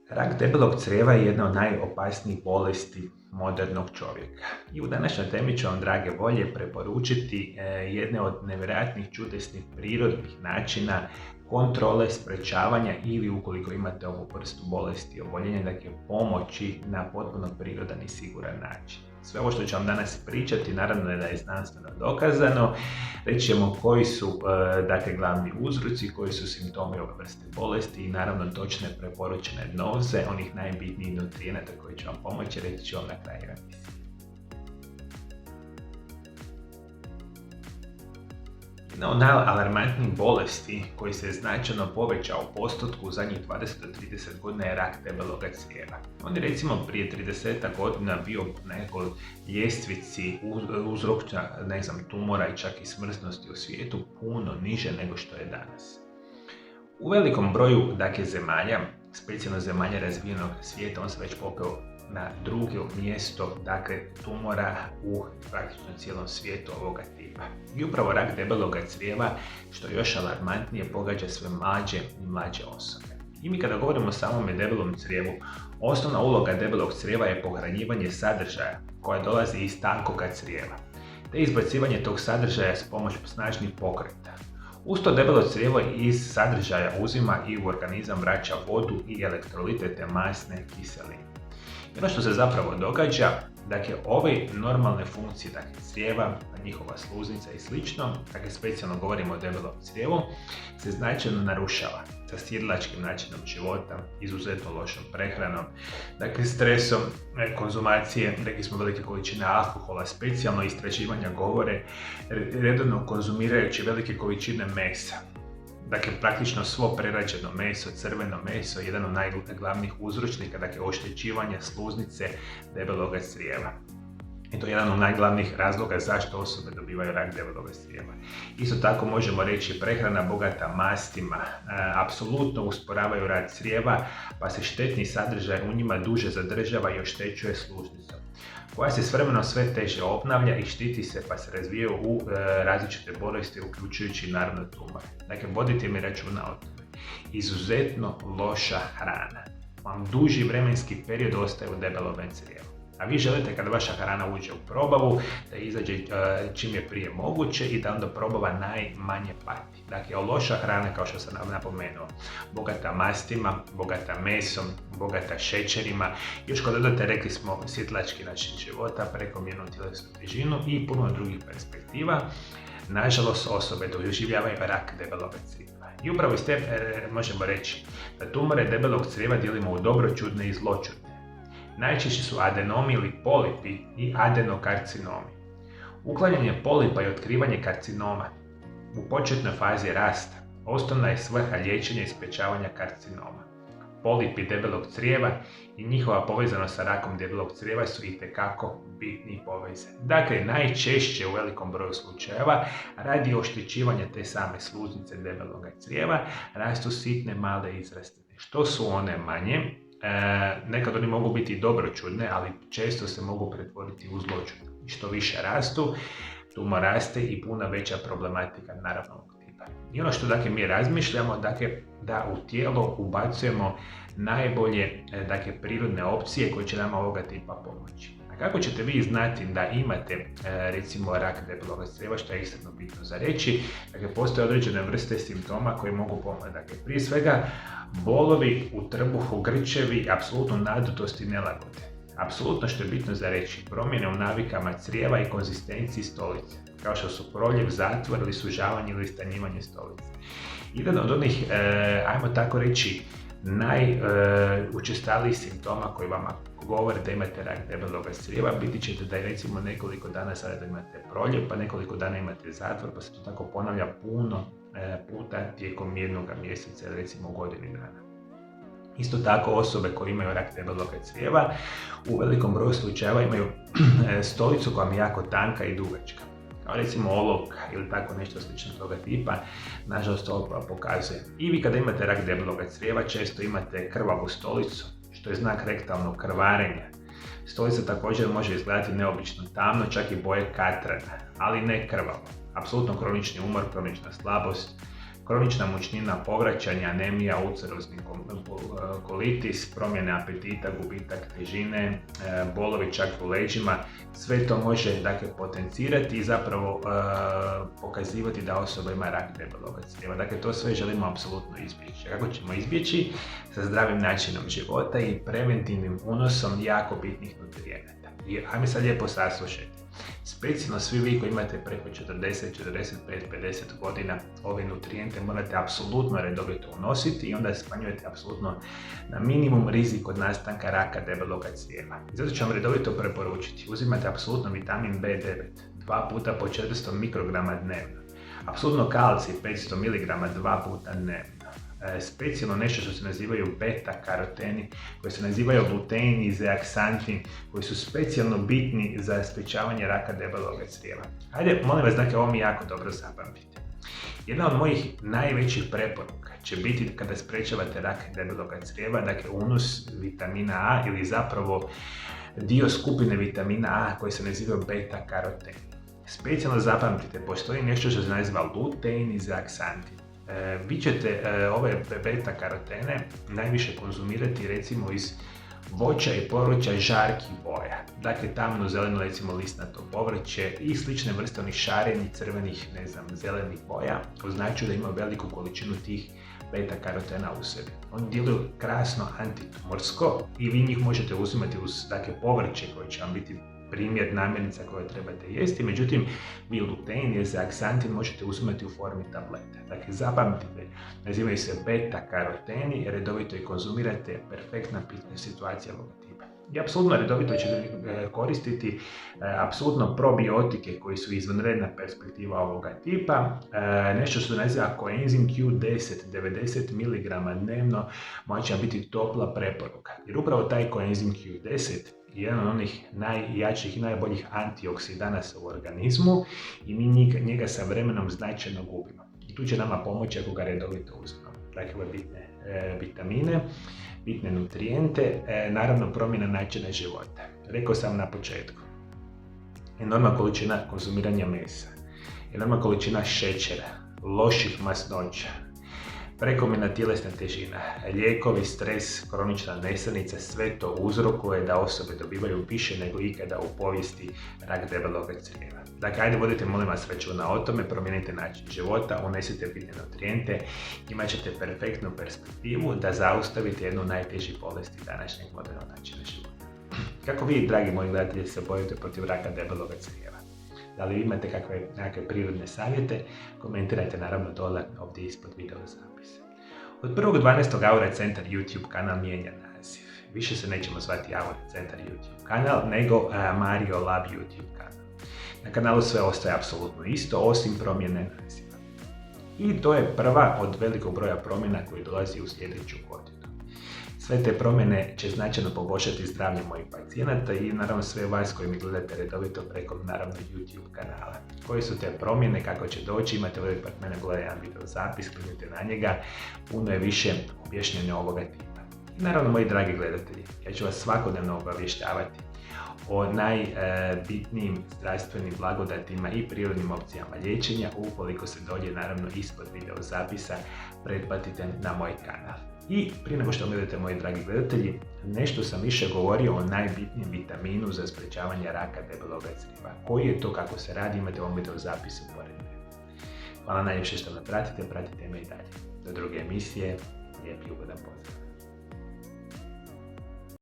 Rak debelog crijeva je jedna od najopasnijih bolesti modernog čovjeka. I u današnjoj temi ću vam, drage volje, preporučiti jedne od nevjerojatnih čudesnih prirodnih načina kontrole, sprečavanja ili, ukoliko imate ovu vrstu bolesti, oboljenja, dakle pomoći na potpuno prirodan i siguran način. Sve ovo što ću vam danas pričati, naravno je da je znanstveno dokazano. Reći ćemo koji su glavni uzroci, koji su simptomi ove vrste bolesti i naravno točne preporučene doze onih najbitnijih nutrijenata koji će vam pomoći, reći ću vam na kraju emisije. Jedna od najalarmantnijih bolesti koji se značajno povećao u postotku u zadnjih 20 do 30 godina je rak debeloga crijeva. On je recimo prije 30 godina bio na nekoj ljestvici uzroka tumora i čak i smrtnosti u svijetu puno niže nego što je danas. U velikom broju zemalja, specijalno zemalja razvijenog svijeta, on se već popeo na drugo mjesto tumora u praktično cijelom svijetu ovoga tipa. I upravo rak debeloga crijeva, što je još alarmantnije, pogađa sve mlađe i mlađe osobe. I mi kada govorimo o samome debelom crijevu, osnovna uloga debelog crijeva je pohranjivanje sadržaja koja dolazi iz tankoga crijeva, te izbacivanje tog sadržaja s pomoć snažnih pokreta. Uz to debelo crijevo iz sadržaja uzima i u organizam vraća vodu i elektrolite te masne kiseline. I ono što se zapravo događa, ove normalne funkcije crijeva, njihova sluznica i slično, specijalno govorimo o debelom crijevu, se značajno narušava sa sidlačkim načinom života, izuzetno lošom prehranom, stresom, konzumacije, rekli smo velike količine alkohola, specijalno istraživanja govore, redovno konzumirajući velike količine mesa. Praktično svo prerađeno meso, crveno meso, jedan od najglavnijih uzročnika, oštećivanja sluznice debeloga crijeva. I to je jedan od najglavnijih razloga zašto osobe dobivaju rak debeloga crijeva. Isto tako možemo reći prehrana bogata mastima apsolutno usporavaju rad crijeva, pa se štetni sadržaj u njima duže zadržava i oštećuje sluznicu, koja se s vremenom sve teže obnavlja i štiti se, pa se razvijaju u različite bolesti, uključujući naravno tumore. Vodite mi računa o tome. Izuzetno loša hrana vam duži vremenski period ostaje u debelom crijevu. A vi želite kada vaša hrana uđe u probavu, da izađe čim je prije moguće i da onda probava najmanje pati. Loša hrana, kao što sam napomenuo, bogata mastima, bogata mesom, bogata šećerima, još kad dodate, rekli smo, sidlački način života, prekomjernu tjelesnu težinu i puno drugih perspektiva, nažalost osobe doživljavaju rak debelog crijeva. I upravo iz te možemo reći da tumore debelog crijeva dijelimo u dobroćudne i zloćudne. Najčešće su adenomi ili polipi i adenokarcinomi. Uklanjanje polipa i otkrivanje karcinoma u početnoj fazi rasta osnovna je svrha liječenja i sprječavanja karcinoma. Polipi debelog crijeva i njihova povezanost sa rakom debelog crijeva su itekako bitni i povezani. Najčešće u velikom broju slučajeva radi oštećivanja te same sluznice debelog crijeva rastu sitne male izrastine. Što su one manje, nekad oni mogu biti dobroćudne, ali često se mogu pretvoriti u zloćudne. I što više rastu, tumor raste i puno veća problematika naravno ovog tipa. I ono što mi razmišljamo, da u tijelo ubacujemo najbolje prirodne opcije koje će nama ovoga tipa pomoći. A kako ćete vi znati da imate recimo rak debelog crijeva, što je isto bitno za reći? Postoje određene vrste simptoma koji mogu pomoći. Prije svega, bolovi u trbuhu, grčevi, apsolutno nadutost i nelagode. Apsolutno, što je bitno za reći, promjene u navikama crijeva i konzistenciji stolice, kao što su proljev, zatvor ili sužavanje ili stanjivanje stolice. Jedan od onih, ajmo tako reći, najučestalijih simptoma koji vama govore da imate rak debelog crijeva, biti ćete da je recimo nekoliko dana sada da imate proljev, pa nekoliko dana imate zatvor, pa se to tako ponavlja puno puta tijekom jednog mjeseca, recimo godini dana. Isto tako, osobe koje imaju rak debelog crijeva u velikom broju slučajeva imaju stolicu koja je jako tanka i dugačka, kao recimo olovka ili tako nešto slično toga tipa, nažalost ovo pokazuje. I vi kada imate rak debelog crijeva često imate krvavu stolicu, što je znak rektalnog krvarenja. Stolica također može izgledati neobično tamno, čak i boje katrana, ali ne krvavo. Apsolutno kronični umor, kronična slabost, kronična mučnina, povraćanje, anemija, ulcerozni kolitis, promjene apetita, gubitak težine, bolovi čak u leđima, sve to može dakle potencirati i zapravo pokazivati da osoba ima rak debeloga crijeva. Dakle, to sve želimo apsolutno izbjeći. Kako ćemo izbjeći? Sa zdravim načinom života i preventivnim unosom jako bitnih nutrijenata. I ajme sad lijepo saslušajte. Specijalno svi vi koji imate preko 40, 45, 50 godina ove nutrijente morate apsolutno redovito unositi i onda smanjujete apsolutno na minimum rizik od nastanka raka debeloga crijeva. Zato ću vam redovito preporučiti. Uzimate apsolutno vitamin B9 2 puta po 400 mikrograma dnevno. Apsolutno kalcij 500 mg 2 puta dnevno. Specijalno nešto što se nazivaju beta-karoteni, koji se nazivaju lutein i zeaksantin, koji su specijalno bitni za sprječavanje raka debeloga crijeva. Ajde, molim vas, dakle, ovo mi jako dobro zapamtite. Jedna od mojih najvećih preporuka će biti kada sprječavate rak debeloga crijeva, dakle unos vitamina A ili zapravo dio skupine vitamina A koji se nazivaju beta-karoteni. Specijalno zapamtite, postoji nešto što se naziva lutein i zeaksantin. Vi ćete ove beta-karotene najviše konzumirati recimo iz voća i povrća žarkih boja. Dakle, tamno zeleno, recimo listnato povrće i slične vrste onih šarenih, crvenih, zelenih boja označuju da ima veliku količinu tih beta-karotena u sebi. Oni djeluju krasno antitumorsko i vi njih možete uzimati uz povrće koje će vam biti primjer namirnica koje trebate jesti, međutim, vi lutein i zeaksantin možete uzimati u formi tableta. Dakle, zapamtite, nazivaju se beta-karoteni, redovito ih konzumirate, perfektna situacija ovoga tipa. I apsolutno redovito ćete koristiti apsolutno probiotike koji su izvanredna perspektiva ovoga tipa. Nešto što se naziva koenzim Q10, 90 mg dnevno, može biti topla preporuka. Jer upravo taj koenzim Q10 jedan od onih najjačih i najboljih antioksidanasa u organizmu i mi njega sa vremenom značajno gubimo. I tu će nama pomoći ako ga redovito uzmemo. Dakle, bitne vitamine, bitne nutrijente, naravno promjena načina života. Rekao sam na početku, enormna količina konzumiranja mesa, enormna količina šećera, loših masnoća, prekomjerna tjelesna težina, lijekovi, stres, kronična nesanica, sve to uzrokuje da osobe dobivaju više nego ikada u povijesti rak debeloga crijeva. Dakle, ajde vodite molim vas računa o tome, promijenite način života, unesite bitne nutrijente, imat ćete perfektnu perspektivu da zaustavite jednu od najtežih bolesti današnjeg modernog načina života. Kako vi, dragi moji gledatelji, se borite protiv raka debeloga crijeva? Da li imate nekakve prirodne savjete? Komentirajte naravno dole ovdje ispod video zapisa. Od 1.12. Aura Centar YouTube kanal mijenja naziv. Više se nećemo zvati Aura Centar YouTube kanal, nego Mario Lab YouTube kanal. Na kanalu sve ostaje apsolutno isto, osim promjene naziva. I to je prva od velikog broja promjena koji dolazi u sljedeću godinu. Sve te promjene će značajno poboljšati zdravlje mojih pacijenata i naravno sve vas koji mi gledate redovito preko naravno YouTube kanala. Koje su te promjene, kako će doći, imate ovdje kod mene gore jedan video zapis, kliknite na njega, puno je više objašnjenja ovoga tipa. I naravno moji dragi gledatelji, ja ću vas svakodnevno obavještavati o najbitnijim zdravstvenim blagodatima i prirodnim opcijama liječenja. Ukoliko se dođe naravno ispod video zapisa, pretplatite na moj kanal. I prije nego što gledate, moji dragi gledatelji, nešto sam više govorio o najbitnijem vitaminu za sprječavanje raka debeloga crijeva. Koji je to, kako se radi, imate u ovom video zapisu pored mene. Hvala najljepše što me pratite me i dalje. Do druge emisije, lijep i ugodan pozdrav.